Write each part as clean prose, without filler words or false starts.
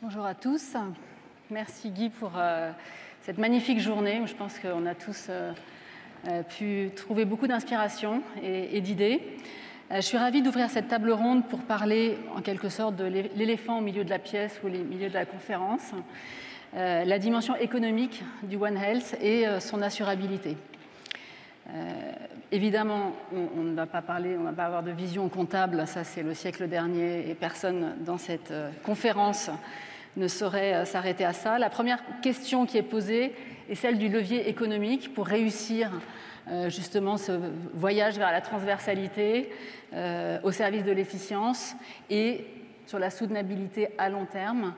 Bonjour à tous. Merci Guy pour cette magnifique journée. Je pense qu'on a tous pu trouver beaucoup d'inspiration et d'idées. Je suis ravie d'ouvrir cette table ronde pour parler en quelque sorte de l'éléphant au milieu de la pièce ou au milieu de la conférence, la dimension économique du One Health et son assurabilité. Évidemment, on ne va pas parler, on ne va pas avoir de vision comptable, ça c'est le siècle dernier et personne dans cette conférence ne saurait s'arrêter à ça. La première question qui est posée est celle du levier économique pour réussir justement ce voyage vers la transversalité au service de l'efficience et sur la soutenabilité à long terme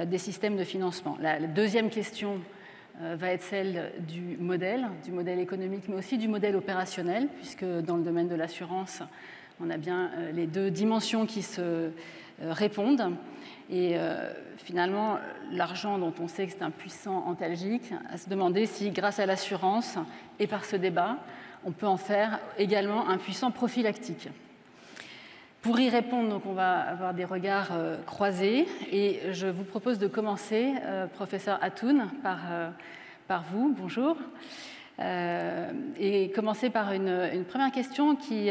des systèmes de financement. La deuxième question va être celle du modèle économique, mais aussi du modèle opérationnel, puisque dans le domaine de l'assurance, on a bien les deux dimensions qui se répondent. Et finalement, l'argent dont on sait que c'est un puissant antalgique, à se demander si, grâce à l'assurance et par ce débat, on peut en faire également un puissant prophylactique. Pour y répondre, donc, on va avoir des regards croisés et je vous propose de commencer, professeur Atoun, par vous. Bonjour. Et commencer par une première question qui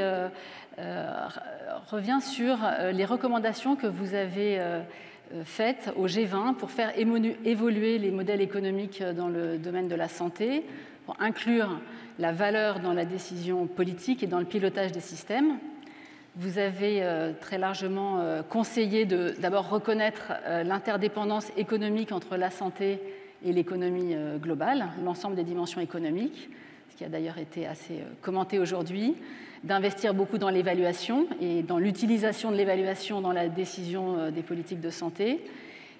revient sur les recommandations que vous avez faites au G20 pour faire évoluer les modèles économiques dans le domaine de la santé, pour inclure la valeur dans la décision politique et dans le pilotage des systèmes. Vous avez très largement conseillé de d'abord reconnaître l'interdépendance économique entre la santé et l'économie globale, l'ensemble des dimensions économiques, ce qui a d'ailleurs été assez commenté aujourd'hui, d'investir beaucoup dans l'évaluation et dans l'utilisation de l'évaluation dans la décision des politiques de santé,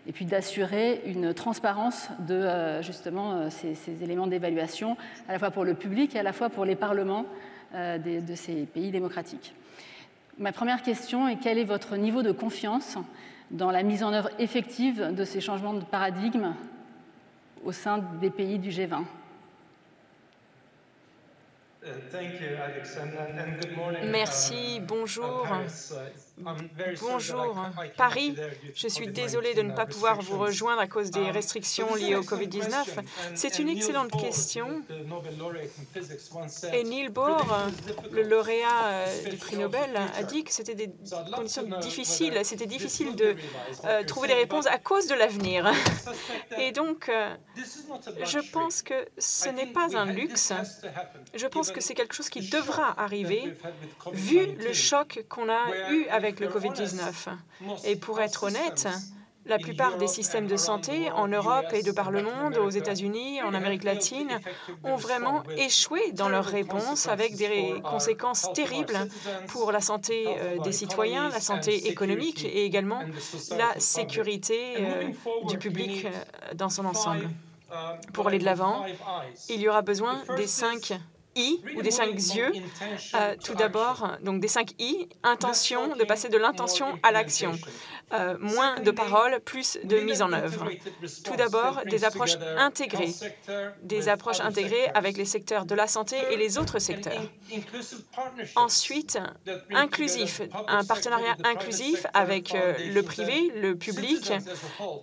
et puis d'assurer une transparence de justement ces éléments d'évaluation, à la fois pour le public et à la fois pour les parlements de ces pays démocratiques. Ma première question est quel est votre niveau de confiance dans la mise en œuvre effective de ces changements de paradigme au sein des pays du G20 ? Merci, bonjour. Bonjour, Paris. Je suis désolée de ne pas pouvoir vous rejoindre à cause des restrictions liées au Covid-19. C'est une excellente question. Et Niels Bohr, le lauréat du prix Nobel, a dit que c'était des conditions difficiles. C'était difficile de trouver des réponses à cause de l'avenir. Et donc, je pense que ce n'est pas un luxe. Je pense que c'est quelque chose qui devra arriver, vu le choc qu'on a eu avec le Covid-19. Et pour être honnête, la plupart des systèmes de santé en Europe et de par le monde, aux États-Unis, en Amérique latine, ont vraiment échoué dans leur réponse avec des conséquences terribles pour la santé des citoyens, la santé économique et également la sécurité du public dans son ensemble. Pour aller de l'avant, il y aura besoin des 5 I ou des 5 yeux. Tout d'abord, donc des 5 I, intention, de passer de l'intention à l'action. Moins de paroles, plus de mise en œuvre. Tout d'abord, des approches intégrées avec les secteurs de la santé et les autres secteurs. Ensuite, inclusif, un partenariat inclusif avec le privé, le public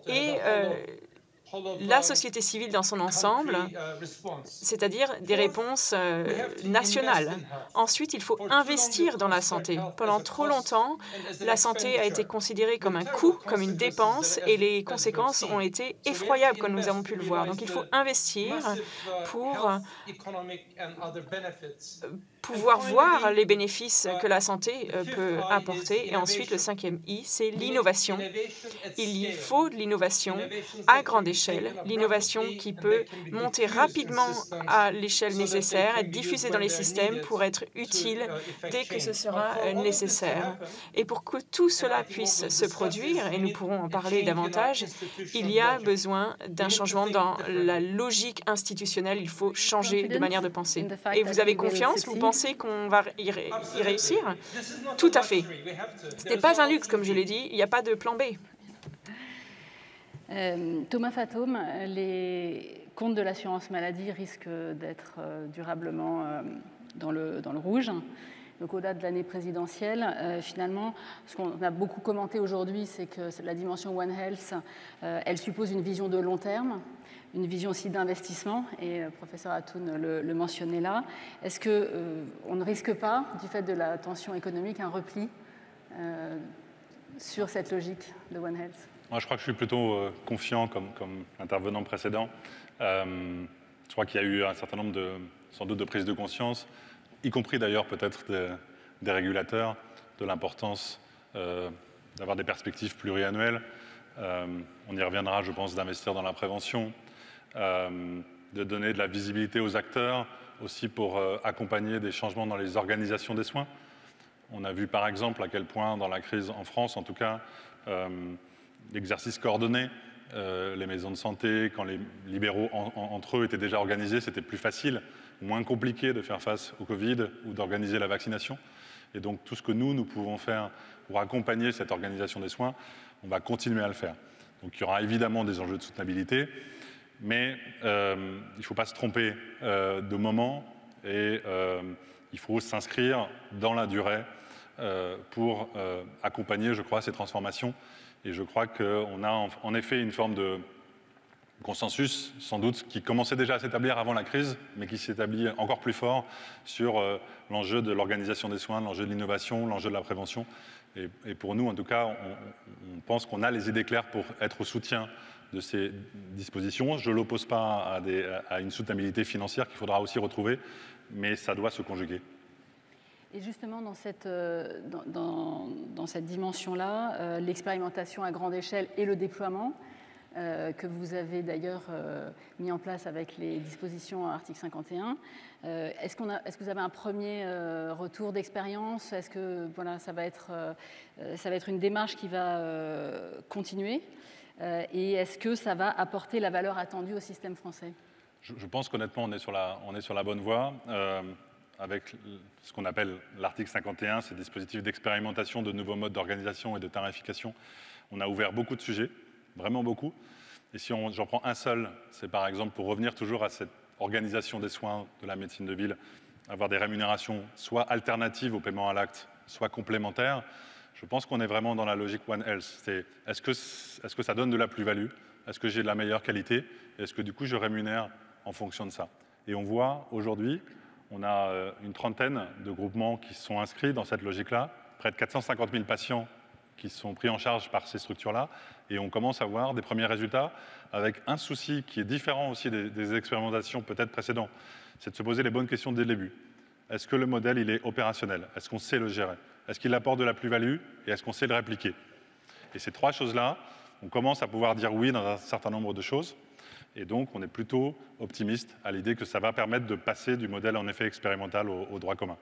et la société civile dans son ensemble, c'est-à-dire des réponses nationales. Ensuite, il faut investir dans la santé. Pendant trop longtemps, la santé a été considérée comme un coût, comme une dépense, et les conséquences ont été effroyables, comme nous avons pu le voir. Donc, il faut investir pour pouvoir voir les bénéfices que la santé peut apporter. Et ensuite, le 5e I, c'est l'innovation. Il faut de l'innovation à grande échelle, l'innovation qui peut monter rapidement à l'échelle nécessaire, être diffusée dans les systèmes pour être utile dès que ce sera nécessaire. Et pour que tout cela puisse se produire, et nous pourrons en parler davantage, il y a besoin d'un changement dans la logique institutionnelle. Il faut changer de manière de penser. Et vous avez confiance? Vous pensez qu'on va y réussir? Tout à fait. Ce n'est pas un luxe, comme je l'ai dit. Il n'y a pas de plan B. Thomas Fatome, les comptes de l'assurance maladie risquent d'être durablement dans le rouge. Donc au-delà de l'année présidentielle, finalement, ce qu'on a beaucoup commenté aujourd'hui, c'est que la dimension One Health, elle suppose une vision de long terme, une vision aussi d'investissement, et le professeur Atoun le mentionnait là. Est-ce qu'on ne risque pas, du fait de la tension économique, un repli sur cette logique de One Health? Moi, je crois que je suis plutôt confiant comme l'intervenant précédent. Je crois qu'il y a eu un certain nombre sans doute de prises de conscience, y compris d'ailleurs peut-être des régulateurs, de l'importance d'avoir des perspectives pluriannuelles. On y reviendra, je pense, d'investir dans la prévention, de donner de la visibilité aux acteurs, aussi pour accompagner des changements dans les organisations des soins. On a vu par exemple à quel point, dans la crise en France en tout cas, l'exercice coordonné, les maisons de santé, quand les libéraux entre eux étaient déjà organisés, c'était plus facile, moins compliqué de faire face au Covid ou d'organiser la vaccination. Et donc tout ce que nous pouvons faire pour accompagner cette organisation des soins, on va continuer à le faire. Donc il y aura évidemment des enjeux de soutenabilité, mais il ne faut pas se tromper de moment et il faut s'inscrire dans la durée pour accompagner, je crois, ces transformations. Et je crois qu'on a en effet une forme de consensus, sans doute, qui commençait déjà à s'établir avant la crise, mais qui s'établit encore plus fort sur l'enjeu de l'organisation des soins, l'enjeu de l'innovation, l'enjeu de la prévention. Et pour nous, en tout cas, on pense qu'on a les idées claires pour être au soutien de ces dispositions. Je ne l'oppose pas à une soutenabilité financière qu'il faudra aussi retrouver, mais ça doit se conjuguer. Et justement, dans cette dimension-là, l'expérimentation à grande échelle et le déploiement, que vous avez d'ailleurs mis en place avec les dispositions à article 51, est-ce que vous avez un premier retour d'expérience? Est-ce que voilà, ça va être une démarche qui va continuer? Et est-ce que ça va apporter la valeur attendue au système français? Je pense qu'honnêtement, on est sur la bonne voie. Avec ce qu'on appelle l'article 51, ces dispositifs d'expérimentation de nouveaux modes d'organisation et de tarification. On a ouvert beaucoup de sujets, vraiment beaucoup. Et si j'en prends un seul, c'est par exemple pour revenir toujours à cette organisation des soins de la médecine de ville, avoir des rémunérations soit alternatives au paiement à l'acte, soit complémentaires. Je pense qu'on est vraiment dans la logique One Health. Est-ce que ça donne de la plus-value? Est-ce que j'ai de la meilleure qualité? Est-ce que du coup je rémunère en fonction de ça? Et on voit aujourd'hui, on a une trentaine de groupements qui sont inscrits dans cette logique-là, près de 450 000 patients qui sont pris en charge par ces structures-là, et on commence à voir des premiers résultats avec un souci qui est différent aussi des expérimentations peut-être précédentes, c'est de se poser les bonnes questions dès le début. Est-ce que le modèle il est opérationnel? Est-ce qu'on sait le gérer? Est-ce qu'il apporte de la plus-value? Et est-ce qu'on sait le répliquer? Et ces trois choses-là, on commence à pouvoir dire oui dans un certain nombre de choses. Et donc, on est plutôt optimiste à l'idée que ça va permettre de passer du modèle en effet expérimental au droit commun.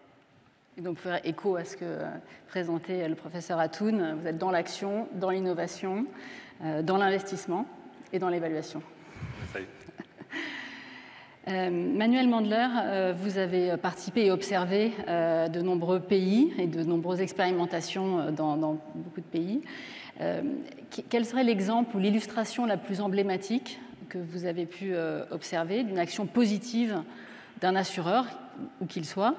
Et donc, pour faire écho à ce que présentait le professeur Atoun, vous êtes dans l'action, dans l'innovation, dans l'investissement et dans l'évaluation. Manuel Mandler, vous avez participé et observé de nombreux pays et de nombreuses expérimentations dans beaucoup de pays. Quel serait l'exemple ou l'illustration la plus emblématique que vous avez pu observer d'une action positive d'un assureur, où qu'il soit,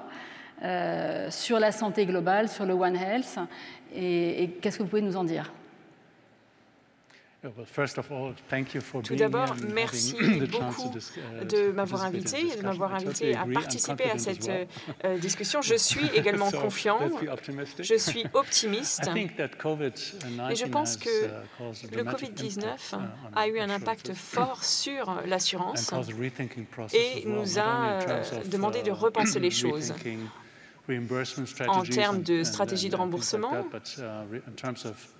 sur la santé globale, sur le One Health, et qu'est-ce que vous pouvez nous en dire? Tout d'abord, merci beaucoup de m'avoir invité à participer à cette discussion. Je suis également confiant, je suis optimiste, et je pense que le Covid-19 a eu un impact fort sur l'assurance et nous a demandé de repenser les choses. En termes de stratégie de remboursement,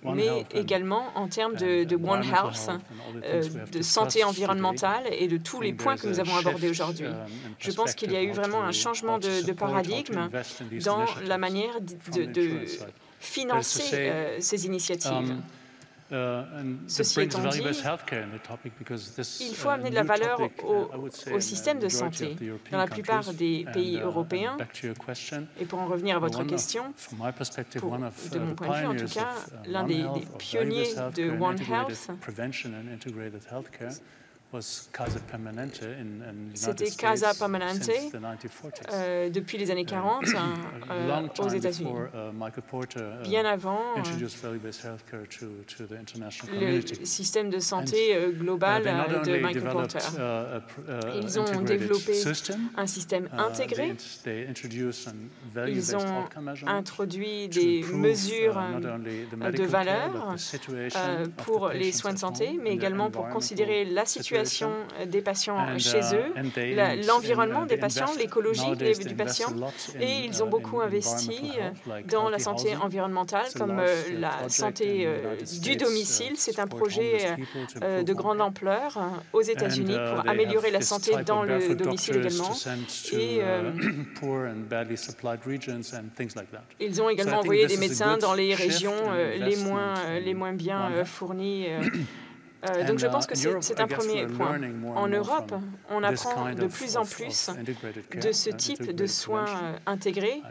mais également en termes de One Health, de santé environnementale et de tous les points que nous avons abordés aujourd'hui. Je pense qu'il y a eu vraiment un changement de paradigme dans la manière de financer ces initiatives. Ceci étant dit, il faut amener de la valeur au système de santé. Dans la plupart des pays européens, et pour en revenir à votre question, de mon point de vue en tout cas, l'un des pionniers de One Health C'était Casa Permanente depuis les années 40 aux États-Unis, bien avant le système de santé global de Michael Porter. Ils ont développé un système intégré. Ils ont introduit des mesures de valeur pour les soins de santé, mais également pour considérer la situation des patients chez eux, l'environnement des patients, l'écologie du patient, et ils ont beaucoup investi dans la santé environnementale comme la santé du domicile. C'est un projet de grande ampleur aux États-Unis pour améliorer la santé dans le domicile également. Et ils ont également envoyé des médecins dans les régions les moins bien fournies. Donc je pense que c'est un premier point. En Europe, on apprend de plus en plus de ce type de soins intégrés.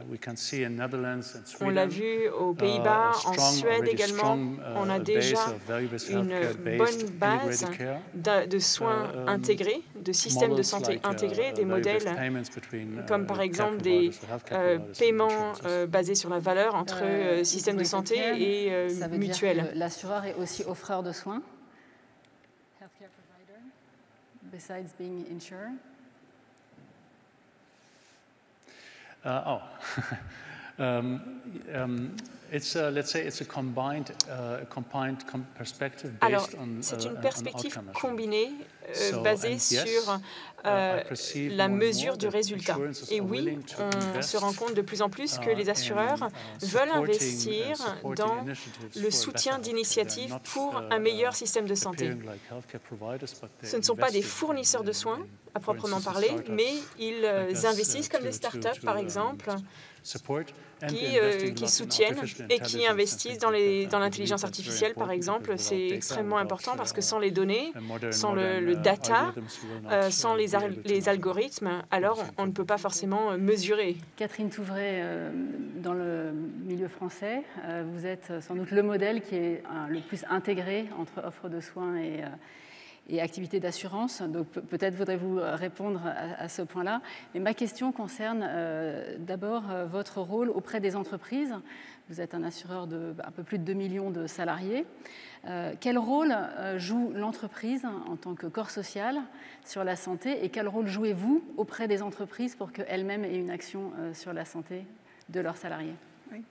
On l'a vu aux Pays-Bas, en Suède également. On a déjà une bonne base de soins intégrés, de systèmes de santé intégrés, des modèles comme par exemple des paiements basés sur la valeur entre systèmes de santé et mutuelles. L'assureur est aussi offreur de soins. Besides being insured? Alors, c'est une perspective combinée basée sur la mesure du résultat. Et oui, on se rend compte de plus en plus que les assureurs veulent investir dans le soutien d'initiatives pour un meilleur système de santé. Ce ne sont pas des fournisseurs de soins, à proprement parler, mais ils investissent comme des startups, par exemple, qui soutiennent et qui investissent dans l'intelligence artificielle, par exemple. C'est extrêmement important parce que sans les données, sans le data, sans les algorithmes, alors on ne peut pas forcément mesurer. Catherine Touvray, dans le milieu français, vous êtes sans doute le modèle qui est le plus intégré entre offre de soins et activités d'assurance. Donc peut-être voudrez-vous répondre à ce point-là. Mais ma question concerne d'abord votre rôle auprès des entreprises. Vous êtes un assureur de un peu plus de 2 millions de salariés. Quel rôle joue l'entreprise en tant que corps social sur la santé et quel rôle jouez-vous auprès des entreprises pour qu'elles-mêmes aient une action sur la santé de leurs salariés? Oui.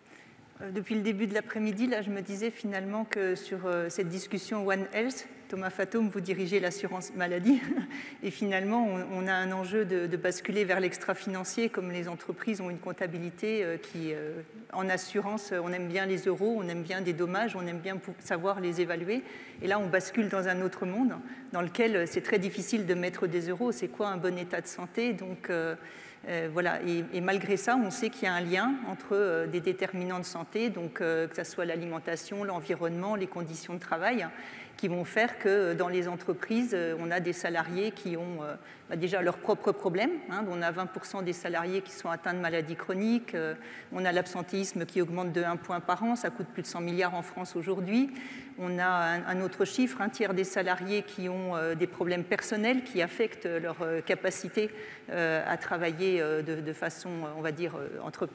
Depuis le début de l'après-midi, là, je me disais finalement que sur cette discussion One Health, Thomas Fatome, vous dirigez l'assurance maladie, et finalement, on a un enjeu de basculer vers l'extra-financier, comme les entreprises ont une comptabilité qui, en assurance, on aime bien les euros, on aime bien des dommages, on aime bien savoir les évaluer, et là, on bascule dans un autre monde, dans lequel c'est très difficile de mettre des euros, c'est quoi un bon état de santé, donc... voilà. Et malgré ça, on sait qu'il y a un lien entre des déterminants de santé, donc que ce soit l'alimentation, l'environnement, les conditions de travail, qui vont faire que dans les entreprises, on a des salariés qui ont déjà leurs propres problèmes. On a 20% des salariés qui sont atteints de maladies chroniques. On a l'absentéisme qui augmente de 1 point par an. Ça coûte plus de 100 milliards en France aujourd'hui. On a un autre chiffre, un tiers des salariés qui ont des problèmes personnels qui affectent leur capacité à travailler de façon, on va dire, entre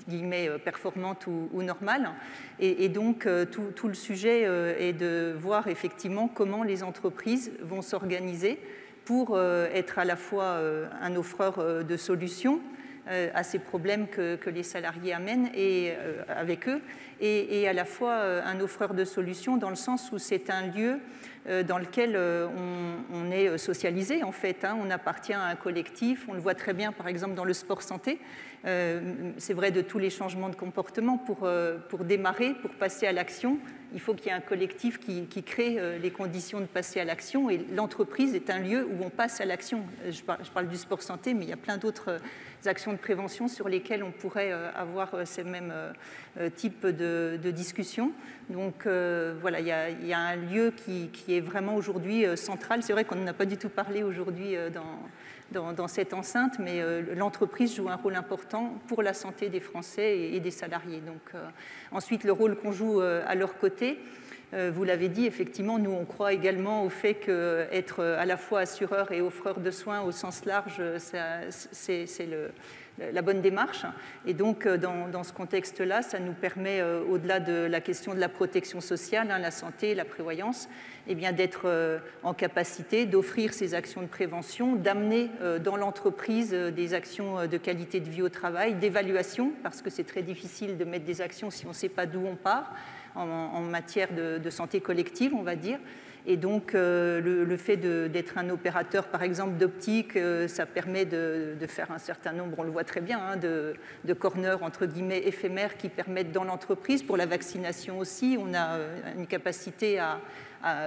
guillemets, performante ou normale. Et donc, tout le sujet est de voir effectivement comment les entreprises vont s'organiser pour être à la fois un offreur de solutions à ces problèmes que les salariés amènent et, avec eux, et à la fois un offreur de solutions dans le sens où c'est un lieu dans lequel on est socialisé en fait. On appartient à un collectif, on le voit très bien par exemple dans le sport santé. C'est vrai de tous les changements de comportement. Pour démarrer, pour passer à l'action, il faut qu'il y ait un collectif qui crée les conditions de passer à l'action et l'entreprise est un lieu où on passe à l'action. Je parle du sport santé, mais il y a plein d'autres actions de prévention sur lesquelles on pourrait avoir ces mêmes types de discussions. Donc voilà, il y a un lieu qui est vraiment aujourd'hui central. C'est vrai qu'on n'en a pas du tout parlé aujourd'hui dans cette enceinte, mais l'entreprise joue un rôle important pour la santé des Français et des salariés. Donc, ensuite, le rôle qu'on joue à leur côté, Vous l'avez dit, effectivement, nous, on croit également au fait qu'être à la fois assureur et offreur de soins au sens large, c'est la bonne démarche. Et donc, dans ce contexte-là, ça nous permet, au-delà de la question de la protection sociale, la santé, la prévoyance, eh bien, d'être en capacité d'offrir ces actions de prévention, d'amener dans l'entreprise des actions de qualité de vie au travail, d'évaluation, parce que c'est très difficile de mettre des actions si on ne sait pas d'où on part, en matière de santé collective, on va dire. Et donc, le fait d'être un opérateur, par exemple, d'optique, ça permet de faire un certain nombre, on le voit très bien, hein, de corners, entre guillemets, éphémères qui permettent dans l'entreprise. Pour la vaccination aussi, on a une capacité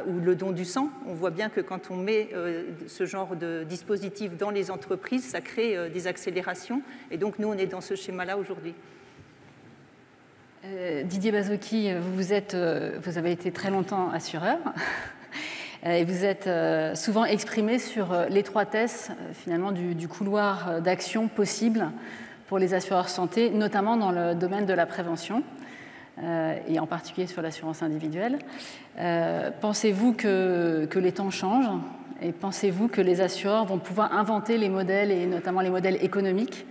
ou le don du sang. On voit bien que quand on met ce genre de dispositif dans les entreprises, ça crée des accélérations. Et donc, nous, on est dans ce schéma-là aujourd'hui. Didier Bazocchi, vous avez été très longtemps assureur. Et vous êtes souvent exprimé sur l'étroitesse finalement du couloir d'action possible pour les assureurs santé, notamment dans le domaine de la prévention, et en particulier sur l'assurance individuelle. Pensez-vous que les temps changent et pensez-vous que les assureurs vont pouvoir inventer les modèles, et notamment les modèles économiques,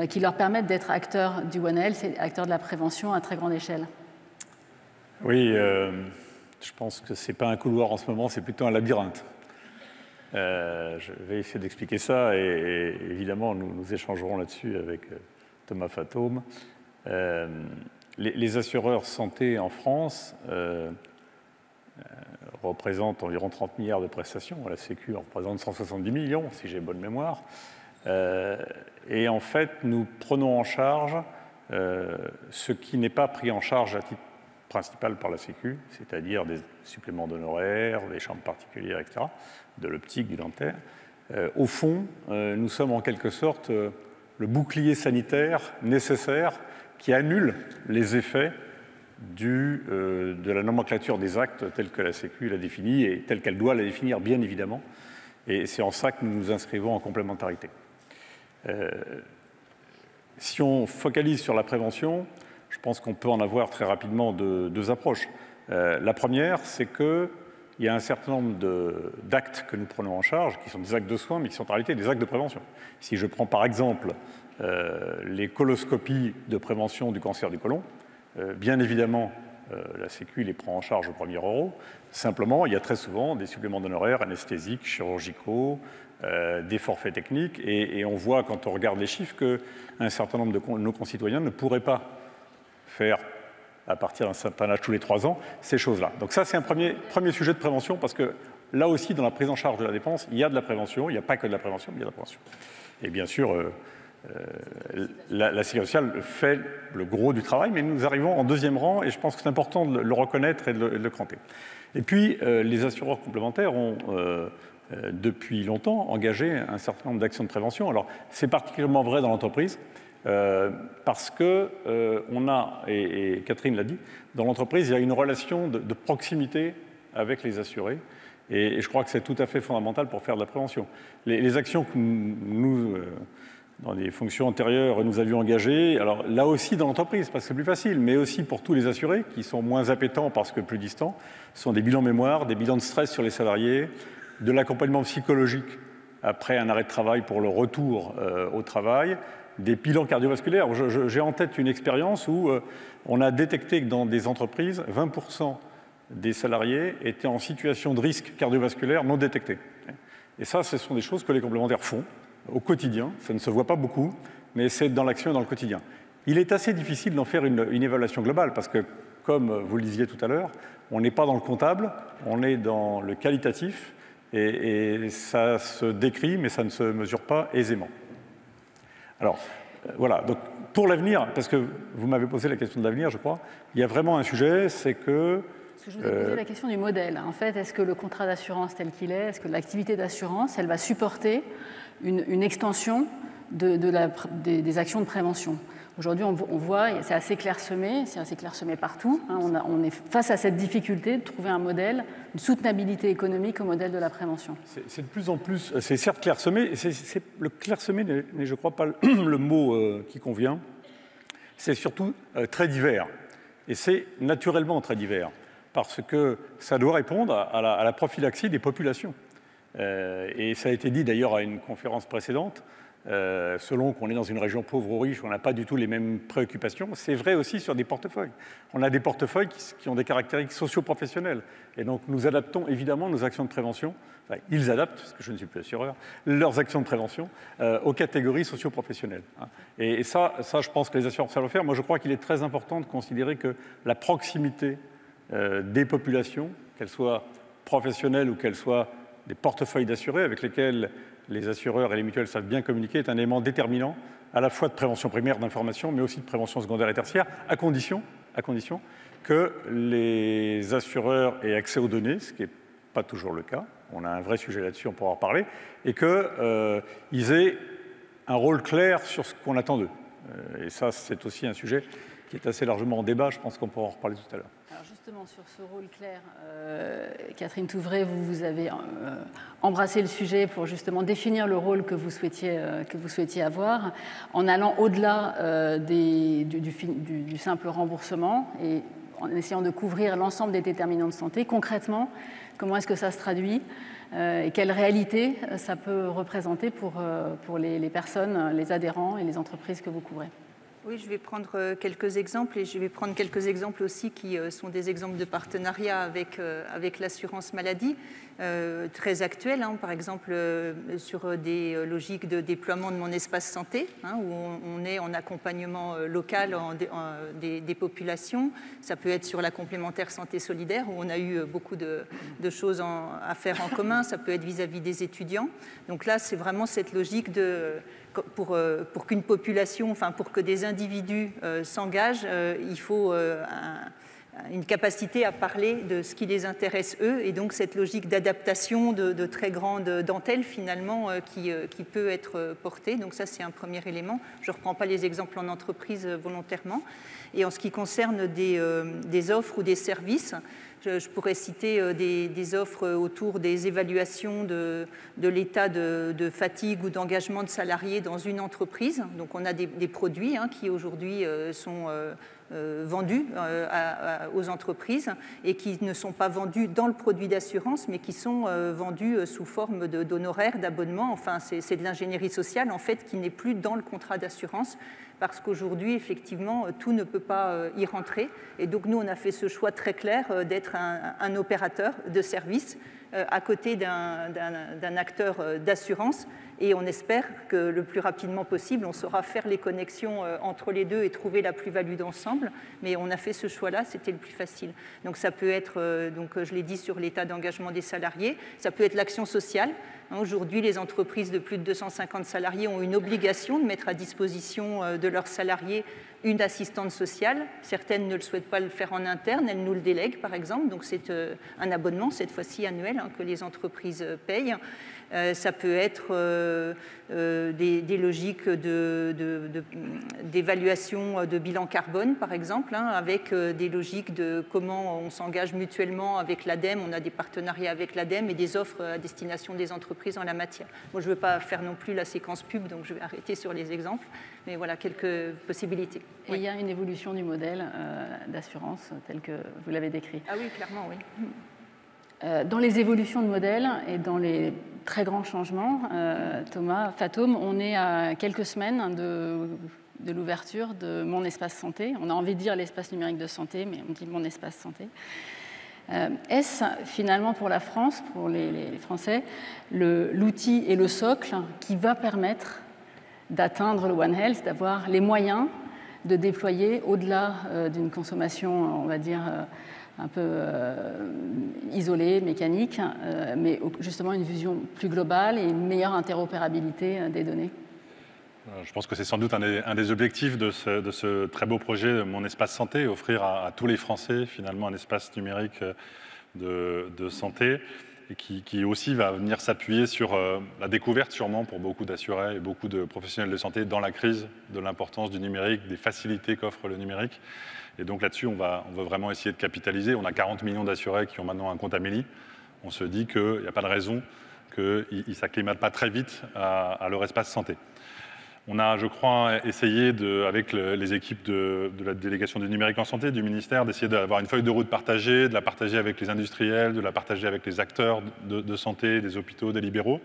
qui leur permettent d'être acteurs du One Health, acteurs de la prévention à très grande échelle? Oui, je pense que ce n'est pas un couloir en ce moment, c'est plutôt un labyrinthe. Je vais essayer d'expliquer ça et évidemment, nous échangerons là-dessus avec Thomas Fantôme. Les assureurs santé en France représentent environ 30 milliards de prestations. La Sécu en représente 170 millions, si j'ai bonne mémoire. Et en fait, nous prenons en charge ce qui n'est pas pris en charge à titre principal par la Sécu, c'est-à-dire des suppléments d'honoraires, des chambres particulières, etc., de l'optique, du dentaire. Au fond, nous sommes en quelque sorte le bouclier sanitaire nécessaire qui annule les effets de la nomenclature des actes telle que la Sécu l'a définie et telle qu'elle doit la définir, bien évidemment. Et c'est en ça que nous nous inscrivons en complémentarité. Si on focalise sur la prévention, je pense qu'on peut en avoir très rapidement deux approches. La première, c'est qu'il y a un certain nombre d'actes que nous prenons en charge, qui sont des actes de soins, mais qui sont en réalité des actes de prévention. Si je prends par exemple les coloscopies de prévention du cancer du côlon, bien évidemment, la Sécu les prend en charge au premier euro. Simplement, il y a très souvent des suppléments d'honoraires anesthésiques, chirurgicaux, des forfaits techniques, et on voit quand on regarde les chiffres qu'un certain nombre de nos concitoyens ne pourraient pas faire, à partir d'un certain âge, tous les 3 ans, ces choses-là. Donc ça, c'est un premier sujet de prévention, parce que là aussi, dans la prise en charge de la dépense, il y a de la prévention, il n'y a pas que de la prévention, mais il y a de la prévention. Et bien sûr, la sécurité sociale fait le gros du travail, mais nous arrivons en deuxième rang, et je pense que c'est important de le reconnaître et de le cranter. Et puis, les assureurs complémentaires ont, depuis longtemps, engagé un certain nombre d'actions de prévention. Alors, c'est particulièrement vrai dans l'entreprise, parce que on a, et Catherine l'a dit, dans l'entreprise, il y a une relation de proximité avec les assurés, et je crois que c'est tout à fait fondamental pour faire de la prévention. Les actions que nous, dans des fonctions antérieures, nous avions engagées, alors là aussi dans l'entreprise, parce que c'est plus facile, mais aussi pour tous les assurés, qui sont moins appétents parce que plus distants, ce sont des bilans mémoire, des bilans de stress sur les salariés, de l'accompagnement psychologique après un arrêt de travail pour le retour au travail, des bilans cardiovasculaires. J'ai en tête une expérience où on a détecté que dans des entreprises, 20% des salariés étaient en situation de risque cardiovasculaire non détecté. Et ça, ce sont des choses que les complémentaires font au quotidien. Ça ne se voit pas beaucoup, mais c'est dans l'action et dans le quotidien. Il est assez difficile d'en faire une évaluation globale parce que, comme vous le disiez tout à l'heure, on n'est pas dans le comptable, on est dans le qualitatif et ça se décrit, mais ça ne se mesure pas aisément. Alors, voilà. Donc, pour l'avenir, parce que vous m'avez posé la question de l'avenir, je crois, il y a vraiment un sujet, c'est que... Parce que je vous ai posé la question du modèle. En fait, est-ce que le contrat d'assurance tel qu'il est, est-ce que l'activité d'assurance, elle va supporter une extension des actions de prévention? Aujourd'hui, on voit, c'est assez clairsemé partout. Hein, on est face à cette difficulté de trouver un modèle, une soutenabilité économique au modèle de la prévention. C'est de plus en plus, c'est certes clairsemé, le clairsemé n'est, je crois, pas le mot qui convient. C'est surtout très divers. Et c'est naturellement très divers. parce que ça doit répondre à la prophylaxie des populations. Et ça a été dit d'ailleurs à une conférence précédente, selon qu'on est dans une région pauvre ou riche, on n'a pas du tout les mêmes préoccupations. C'est vrai aussi sur des portefeuilles. On a des portefeuilles qui ont des caractéristiques socio-professionnelles. Et donc nous adaptons évidemment nos actions de prévention, enfin, ils adaptent, parce que je ne suis plus assureur, leurs actions de prévention aux catégories socio-professionnelles. Et ça, je pense que les assureurs savent le faire. Moi, je crois qu'il est très important de considérer que la proximité des populations, qu'elles soient professionnelles ou qu'elles soient des portefeuilles d'assurés avec lesquels les assureurs et les mutuelles savent bien communiquer, est un élément déterminant à la fois de prévention primaire d'information, mais aussi de prévention secondaire et tertiaire, à condition que les assureurs aient accès aux données, ce qui n'est pas toujours le cas. On a un vrai sujet là-dessus, on pourra en reparler, et qu'ils aient un rôle clair sur ce qu'on attend d'eux. Et ça, c'est aussi un sujet qui est assez largement en débat, je pense qu'on pourra en reparler tout à l'heure. Alors justement, sur ce rôle clair, Catherine Touvray, vous avez embrassé le sujet pour justement définir le rôle que vous souhaitiez avoir, en allant au-delà du simple remboursement et en essayant de couvrir l'ensemble des déterminants de santé. Concrètement, comment est-ce que ça se traduit et quelle réalité ça peut représenter pour les personnes, les adhérents et les entreprises que vous couvrez? Oui, je vais prendre quelques exemples et je vais prendre quelques exemples aussi qui sont des exemples de partenariat avec l'assurance maladie, très actuels, par exemple sur des logiques de déploiement de mon espace santé, où on est en accompagnement local des populations. Ça peut être sur la complémentaire santé solidaire, où on a eu beaucoup de choses à faire en commun. Ça peut être vis-à-vis des étudiants. Donc là, c'est vraiment cette logique pour qu'une population, enfin pour que des individus s'engagent, il faut une capacité à parler de ce qui les intéresse eux, et donc cette logique d'adaptation de très grande dentelle finalement qui peut être portée. Donc ça, c'est un premier élément. Je ne reprends pas les exemples en entreprise volontairement. Et en ce qui concerne des offres ou des services, je pourrais citer des offres autour des évaluations de l'état de fatigue ou d'engagement de salariés dans une entreprise. Donc on a des produits qui aujourd'hui sont vendus aux entreprises et qui ne sont pas vendus dans le produit d'assurance, mais qui sont vendus sous forme d'honoraires, d'abonnements. Enfin, c'est de l'ingénierie sociale en fait qui n'est plus dans le contrat d'assurance, parce qu'aujourd'hui, effectivement, tout ne peut pas y rentrer. Et donc, nous, on a fait ce choix très clair d'être un opérateur de service à côté d'un acteur d'assurance. Et on espère que le plus rapidement possible, on saura faire les connexions entre les deux et trouver la plus-value d'ensemble. Mais on a fait ce choix-là, c'était le plus facile. Donc, ça peut être, donc, je l'ai dit, sur l'état d'engagement des salariés. Ça peut être l'action sociale. Aujourd'hui, les entreprises de plus de 250 salariés ont une obligation de mettre à disposition de leurs salariés une assistante sociale. Certaines ne le souhaitent pas le faire en interne, elles nous le délèguent par exemple. Donc c'est un abonnement, cette fois-ci annuel, que les entreprises payent. Ça peut être des logiques d'évaluation de bilan carbone, par exemple, avec des logiques de comment on s'engage mutuellement avec l'ADEME. On a des partenariats avec l'ADEME et des offres à destination des entreprises en la matière. Moi, je ne veux pas faire non plus la séquence pub, donc je vais arrêter sur les exemples. Mais voilà, quelques possibilités. Et il y a une évolution du modèle d'assurance tel que vous l'avez décrit. Ah oui, clairement, oui. Dans les évolutions de modèles et dans les très grands changements, Thomas Fatoum, on est à quelques semaines de l'ouverture de Mon Espace Santé. On a envie de dire l'espace numérique de santé, mais on dit Mon Espace Santé. Est-ce finalement pour la France, pour les Français, l'outil et le socle qui va permettre d'atteindre le One Health, d'avoir les moyens de déployer au-delà d'une consommation, on va dire, un peu isolée, mécanique, mais justement une vision plus globale et une meilleure interopérabilité des données? Je pense que c'est sans doute un des objectifs de ce très beau projet Mon Espace Santé, offrir à tous les Français finalement un espace numérique de santé, et qui aussi va venir s'appuyer sur la découverte sûrement pour beaucoup d'assurés et beaucoup de professionnels de santé dans la crise de l'importance du numérique, des facilités qu'offre le numérique. Et donc là-dessus, on veut vraiment essayer de capitaliser. On a 40 millions d'assurés qui ont maintenant un compte Amélie. On se dit qu'il n'y a pas de raison qu'ils ne s'acclimatent pas très vite à leur espace santé. On a, je crois, essayé, avec les équipes de la délégation du numérique en santé, du ministère, d'essayer d'avoir une feuille de route partagée, de la partager avec les industriels, de la partager avec les acteurs de santé, des hôpitaux, des libéraux.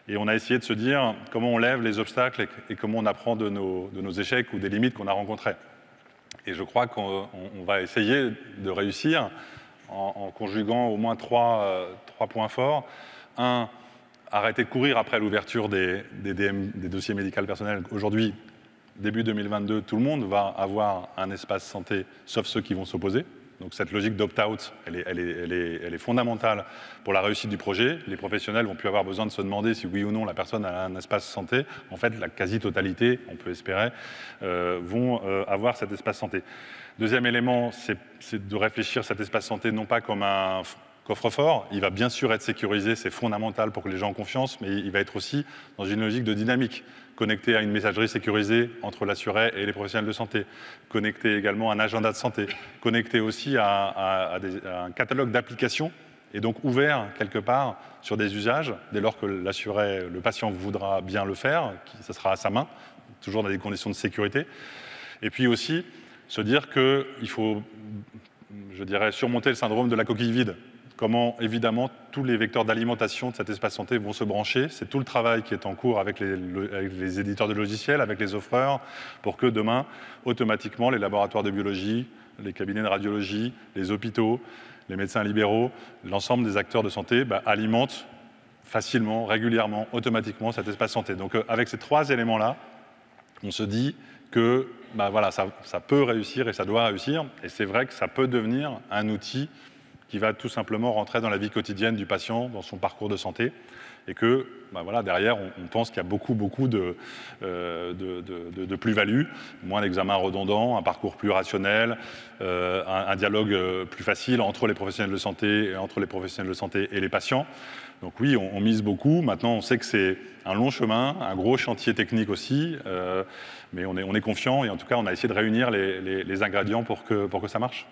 Et on a essayé de se dire comment on lève les obstacles et comment on apprend de nos échecs ou des limites qu'on a rencontrées. Et je crois qu'on va essayer de réussir en conjuguant au moins trois points forts. Un, arrêter de courir après l'ouverture des dossiers médicaux personnels. Aujourd'hui, début 2022, tout le monde va avoir un espace santé, sauf ceux qui vont s'opposer. Donc cette logique d'opt-out, elle est fondamentale pour la réussite du projet. Les professionnels vont plus avoir besoin de se demander si oui ou non la personne a un espace santé. En fait, la quasi-totalité, on peut espérer, vont avoir cet espace santé. Deuxième élément, c'est de réfléchir cet espace santé non pas comme un coffre-fort. Il va bien sûr être sécurisé, c'est fondamental pour que les gens aient confiance, mais il va être aussi dans une logique de dynamique, connecté à une messagerie sécurisée entre l'assuré et les professionnels de santé, connecté également à un agenda de santé, connecté aussi à un catalogue d'applications, et donc ouvert quelque part sur des usages, dès lors que l'assuré, le patient voudra bien le faire, ça sera à sa main, toujours dans des conditions de sécurité. Et puis aussi se dire qu'il faut, je dirais, surmonter le syndrome de la coquille vide. Comment, évidemment, tous les vecteurs d'alimentation de cet espace santé vont se brancher. C'est tout le travail qui est en cours avec les éditeurs de logiciels, avec les offreurs, pour que demain, automatiquement, les laboratoires de biologie, les cabinets de radiologie, les hôpitaux, les médecins libéraux, l'ensemble des acteurs de santé alimentent facilement, régulièrement, automatiquement cet espace santé. Donc, avec ces trois éléments-là, on se dit que voilà, ça peut réussir et ça doit réussir. Et c'est vrai que ça peut devenir un outil qui va tout simplement rentrer dans la vie quotidienne du patient, dans son parcours de santé, et que voilà, derrière, on pense qu'il y a beaucoup de plus-value, moins d'examens redondants, un parcours plus rationnel, un dialogue plus facile entre les professionnels de santé et les patients. Donc oui, on mise beaucoup. Maintenant, on sait que c'est un long chemin, un gros chantier technique aussi, mais on est confiant, et en tout cas, on a essayé de réunir les ingrédients pour que ça marche.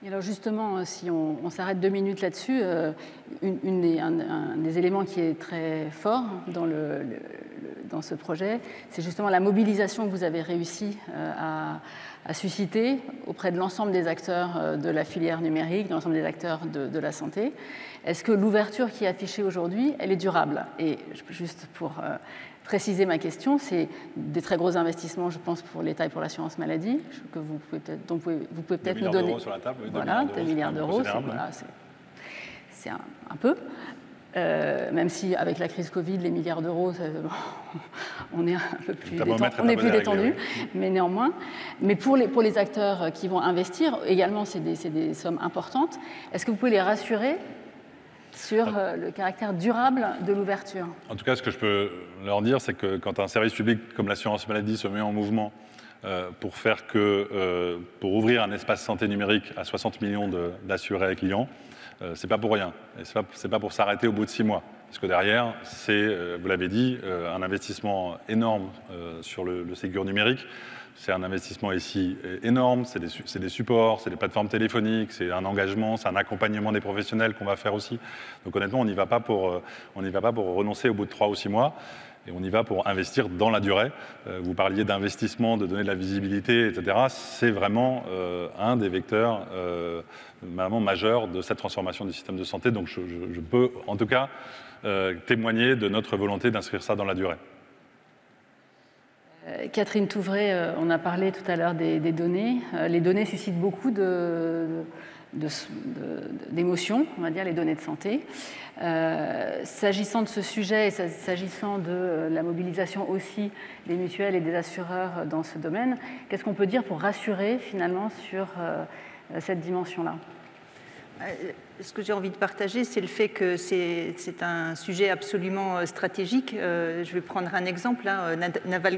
Et alors justement, si on s'arrête 2 minutes là-dessus, un des éléments qui est très fort dans ce projet, c'est justement la mobilisation que vous avez réussi à susciter auprès de l'ensemble des acteurs de la filière numérique, de l'ensemble des acteurs de la santé. Est-ce que l'ouverture qui est affichée aujourd'hui, elle est durable? Et juste pour préciser ma question, c'est des très gros investissements, je pense, pour l'État et pour l'assurance maladie, que vous pouvez peut-être nous donner. 2 milliards d'euros sur la table. Voilà, 2 milliards d'euros, c'est un peu. Même si avec la crise Covid, les milliards d'euros, on est un peu plus détendu, mais néanmoins. Mais pour les acteurs qui vont investir, également, c'est des sommes importantes. Est-ce que vous pouvez les rassurer sur le caractère durable de l'ouverture? En tout cas, ce que je peux leur dire, c'est que quand un service public comme l'assurance maladie se met en mouvement pour ouvrir un espace santé numérique à 60 millions d'assurés et clients, c'est pas pour rien. Et c'est pas pour s'arrêter au bout de 6 mois. Parce que derrière, c'est, vous l'avez dit, un investissement énorme sur le Ségur numérique. C'est un investissement ici énorme, c'est des supports, c'est des plateformes téléphoniques, c'est un engagement, c'est un accompagnement des professionnels qu'on va faire aussi. Donc honnêtement, on n'y va pas pour renoncer au bout de 3 ou 6 mois, et on y va pour investir dans la durée. Vous parliez d'investissement, de donner de la visibilité, etc. C'est vraiment un des vecteurs majeurs de cette transformation du système de santé. Donc je peux en tout cas témoigner de notre volonté d'inscrire ça dans la durée. Catherine Touvray, on a parlé tout à l'heure des données. Les données suscitent beaucoup d'émotions, on va dire, les données de santé. S'agissant de ce sujet et s'agissant de la mobilisation aussi des mutuelles et des assureurs dans ce domaine, qu'est-ce qu'on peut dire pour rassurer finalement sur cette dimension-là? Ce que j'ai envie de partager, c'est le fait que c'est un sujet absolument stratégique. Je vais prendre un exemple.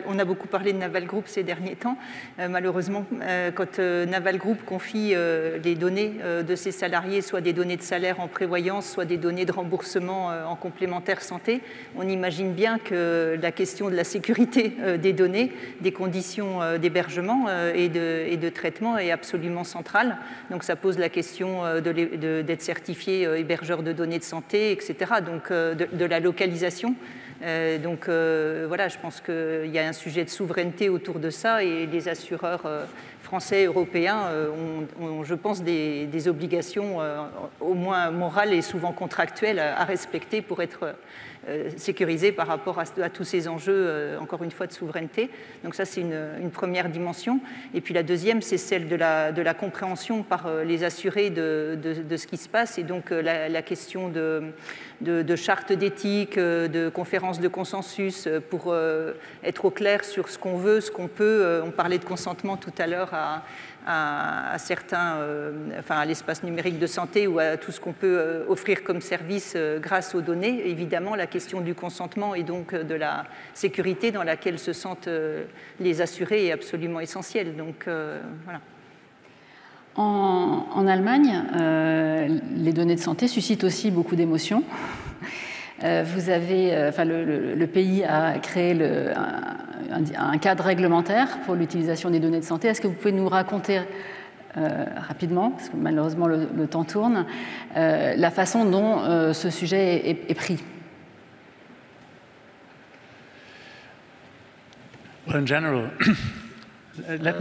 On a beaucoup parlé de Naval Group ces derniers temps. Malheureusement, quand Naval Group confie les données de ses salariés, soit des données de salaire en prévoyance, soit des données de remboursement en complémentaire santé, on imagine bien que la question de la sécurité des données, des conditions d'hébergement et de traitement est absolument centrale. Donc ça pose la question d'être certifié hébergeur de données de santé, etc. Donc de la localisation Donc voilà, je pense qu'il y a un sujet de souveraineté autour de ça et les assureurs français et européens ont, je pense, des obligations au moins morales et souvent contractuelles à respecter pour être sécurisés par rapport à tous ces enjeux, encore une fois, de souveraineté. Donc ça, c'est une première dimension. Et puis la deuxième, c'est celle de la compréhension par les assurés de ce qui se passe. Et donc la question de chartes d'éthique, de conférences de consensus pour être au clair sur ce qu'on veut, ce qu'on peut. On parlait de consentement tout à l'heure à certains, enfin à l'espace numérique de santé ou à tout ce qu'on peut offrir comme service grâce aux données. Évidemment, la question du consentement et donc de la sécurité dans laquelle se sentent les assurés est absolument essentielle. Donc voilà. En Allemagne, les données de santé suscitent aussi beaucoup d'émotions. Vous avez, enfin, le pays a créé un cadre réglementaire pour l'utilisation des données de santé. Est-ce que vous pouvez nous raconter rapidement, parce que malheureusement le temps tourne, la façon dont ce sujet est pris? Well, in general, let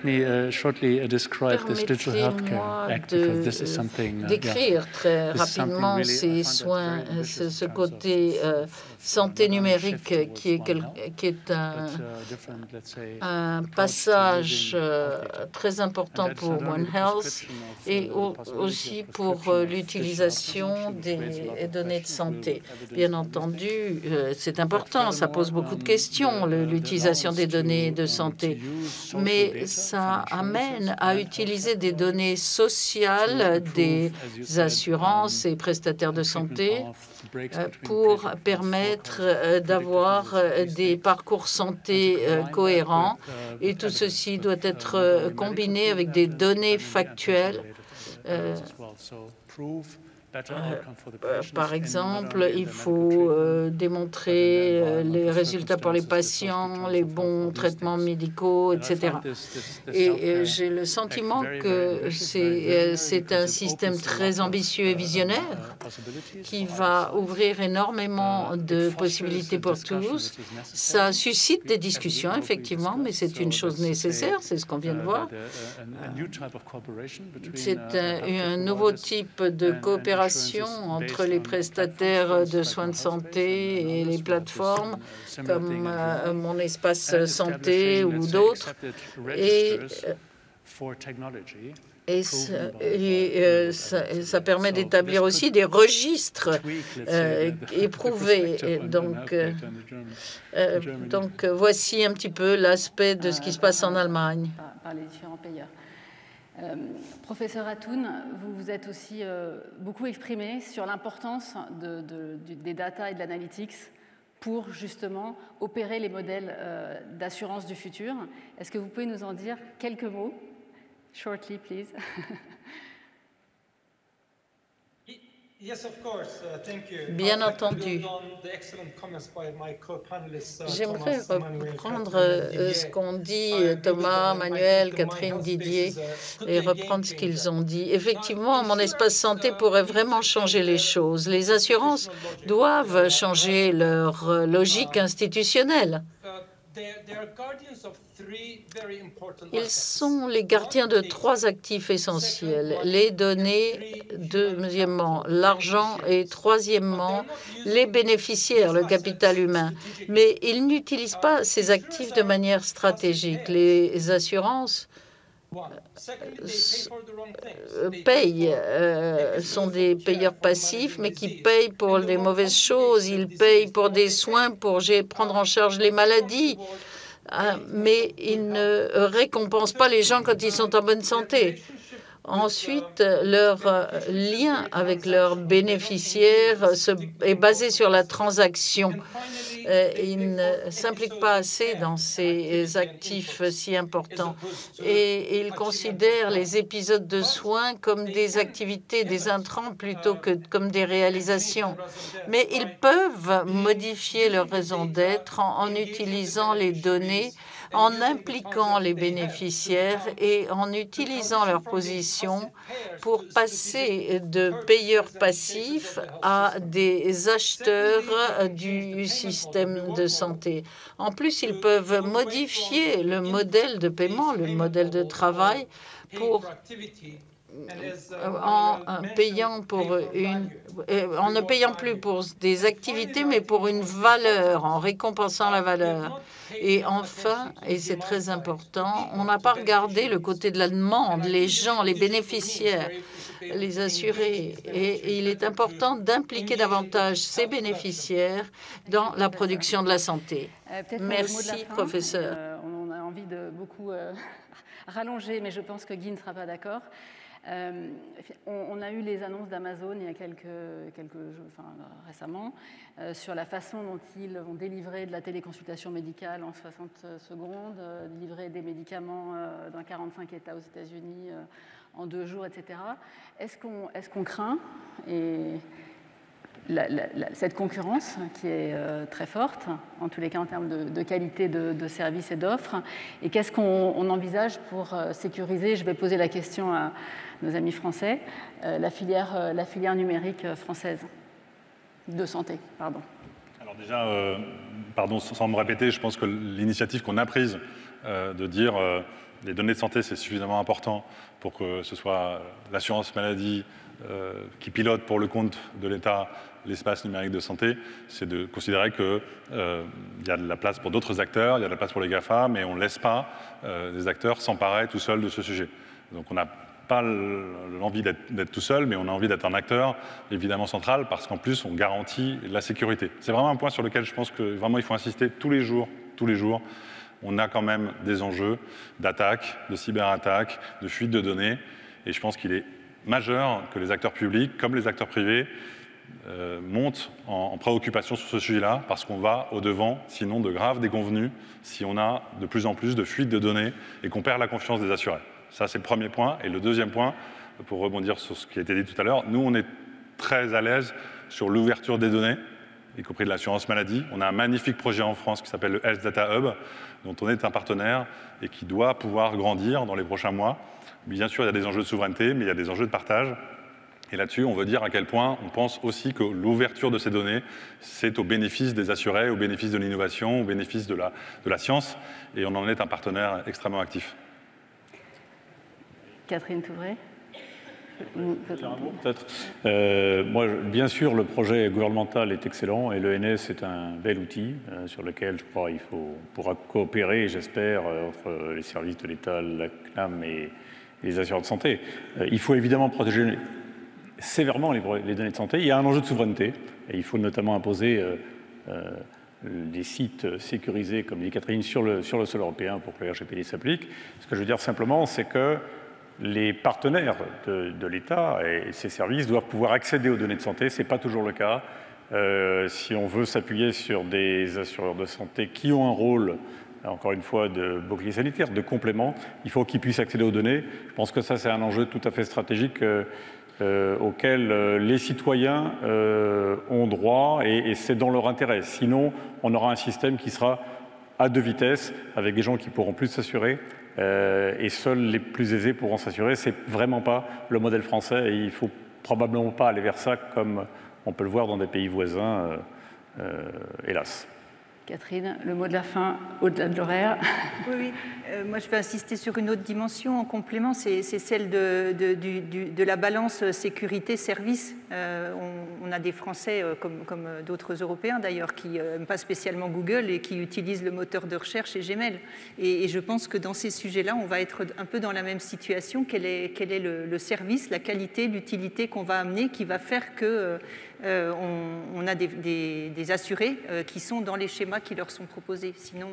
me shortly describe this Digital Healthcare Act, because this is something. Décrire très rapidement ces soins, ce côté santé numérique qui est un passage très important pour One Health et aussi pour l'utilisation des données de santé. Bien entendu, c'est important, ça pose beaucoup de questions, l'utilisation des données de santé, mais ça amène à utiliser des données sociales des assurances et prestataires de santé pour permettre d'avoir des parcours santé cohérents, et tout ceci doit être combiné avec des données factuelles. Par exemple, il faut démontrer les résultats pour les patients, les bons traitements médicaux, etc. Et j'ai le sentiment que c'est un système très ambitieux et visionnaire qui va ouvrir énormément de possibilités pour tous. Ça suscite des discussions, effectivement, mais c'est une chose nécessaire, c'est ce qu'on vient de voir. C'est un nouveau type de coopération entre les prestataires de soins de santé et les plateformes comme Mon Espace Santé ou d'autres. Et ça permet d'établir aussi des registres éprouvés. Donc, voici un petit peu l'aspect de ce qui se passe en Allemagne. Par les différents payeurs. Professeur Atoun, vous vous êtes aussi beaucoup exprimé sur l'importance des data et de l'analytics pour justement opérer les modèles d'assurance du futur. Est-ce que vous pouvez nous en dire quelques mots? Shortly, please. Bien entendu. J'aimerais reprendre ce qu'ont dit Thomas, Manuel, Catherine, Didier et reprendre ce qu'ils ont dit. Effectivement, Mon Espace Santé pourrait vraiment changer les choses. Les assurances doivent changer leur logique institutionnelle. Ils sont les gardiens de trois actifs essentiels, les données, deuxièmement l'argent et troisièmement les bénéficiaires, le capital humain. Mais ils n'utilisent pas ces actifs de manière stratégique. Les assurances payent, sont des payeurs passifs, mais qui payent pour des mauvaises choses. Ils payent pour des soins, pour prendre en charge les maladies. Mais ils ne récompensent pas les gens quand ils sont en bonne santé. Ensuite, leur lien avec leurs bénéficiaires est basé sur la transaction. Ils ne s'impliquent pas assez dans ces actifs si importants. Et ils considèrent les épisodes de soins comme des activités, des intrants, plutôt que comme des réalisations. Mais ils peuvent modifier leur raison d'être en utilisant les données en impliquant les bénéficiaires et en utilisant leur position pour passer de payeurs passifs à des acheteurs du système de santé. En plus, ils peuvent modifier le modèle de paiement, le modèle de travail en ne payant plus pour des activités, mais pour une valeur, en récompensant la valeur. Et enfin, et c'est très important, on n'a pas regardé le côté de la demande, les gens, les bénéficiaires, les assurés. Et il est important d'impliquer davantage ces bénéficiaires dans la production de la santé. Merci, professeur. On a envie de beaucoup rallonger, mais je pense que Guy ne sera pas d'accord. On a eu les annonces d'Amazon il y a récemment sur la façon dont ils vont délivrer de la téléconsultation médicale en 60 secondes, livrer des médicaments dans 45 États aux États-Unis en 2 jours, etc. Est-ce qu'on craint cette concurrence qui est très forte, en tous les cas en termes de qualité de services et d'offres, et qu'est-ce qu'on envisage pour sécuriser, je vais poser la question à nos amis français, la filière numérique française de santé, pardon. Alors déjà, sans me répéter, je pense que l'initiative qu'on a prise de dire les données de santé, c'est suffisamment important pour que ce soit l'assurance maladie qui pilote pour le compte de l'État l'espace numérique de santé, c'est de considérer qu'il y a de la place pour d'autres acteurs, il y a de la place pour les GAFA, mais on ne laisse pas les acteurs s'emparer tout seuls de ce sujet. Donc on n'a pas l'envie d'être tout seul, mais on a envie d'être un acteur évidemment central parce qu'en plus on garantit la sécurité. C'est vraiment un point sur lequel je pense que vraiment il faut insister tous les jours. On a quand même des enjeux d'attaque, de cyberattaque, de fuite de données, et je pense qu'il est majeur que les acteurs publics comme les acteurs privés montent en préoccupation sur ce sujet-là, parce qu'on va au-devant, sinon de graves déconvenues, si on a de plus en plus de fuites de données et qu'on perd la confiance des assurés. Ça, c'est le premier point. Et le deuxième point, pour rebondir sur ce qui a été dit tout à l'heure, nous, on est très à l'aise sur l'ouverture des données, y compris de l'assurance maladie. On a un magnifique projet en France qui s'appelle le Health Data Hub, dont on est un partenaire et qui doit pouvoir grandir dans les prochains mois. Bien sûr, il y a des enjeux de souveraineté, mais il y a des enjeux de partage. Et là-dessus, on veut dire à quel point on pense aussi que l'ouverture de ces données, c'est au bénéfice des assurés, au bénéfice de l'innovation, au bénéfice de la science. Et on en est un partenaire extrêmement actif. Catherine Touvray. Peut-être. Moi, bien sûr, le projet gouvernemental est excellent et l'ENS est un bel outil sur lequel, je crois, pourra coopérer, j'espère, entre les services de l'État, la CNAM et les assureurs de santé. Il faut évidemment protéger sévèrement les données de santé. Il y a un enjeu de souveraineté et il faut notamment imposer des sites sécurisés, comme dit Catherine, sur le sol européen pour que le RGPD s'applique. Ce que je veux dire simplement, c'est que les partenaires de l'État et ses services doivent pouvoir accéder aux données de santé. Ce n'est pas toujours le cas. Si on veut s'appuyer sur des assureurs de santé qui ont un rôle, encore une fois, de bouclier sanitaire, de complément, il faut qu'ils puissent accéder aux données. Je pense que ça, c'est un enjeu tout à fait stratégique auquel les citoyens ont droit et c'est dans leur intérêt. Sinon, on aura un système qui sera à 2 vitesses, avec des gens qui pourront plus s'assurer et seuls les plus aisés pourront s'assurer. C'est vraiment pas le modèle français et il faut probablement pas aller vers ça comme on peut le voir dans des pays voisins, hélas. Catherine, le mot de la fin au-delà de l'horaire. Oui. Moi je vais insister sur une autre dimension en complément, c'est celle de la balance sécurité-service. On a des Français, comme d'autres Européens d'ailleurs, qui n'aiment pas spécialement Google et qui utilisent le moteur de recherche et Gmail. Et je pense que dans ces sujets-là, on va être un peu dans la même situation. Quel est le service, la qualité, l'utilité qu'on va amener qui va faire que on a des assurés qui sont dans les schémas qui leur sont proposés. Sinon,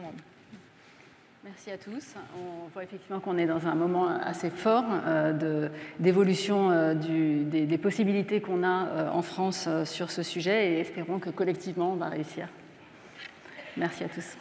Merci à tous. On voit effectivement qu'on est dans un moment assez fort d'évolution des possibilités qu'on a en France sur ce sujet et espérons que collectivement on va réussir. Merci à tous.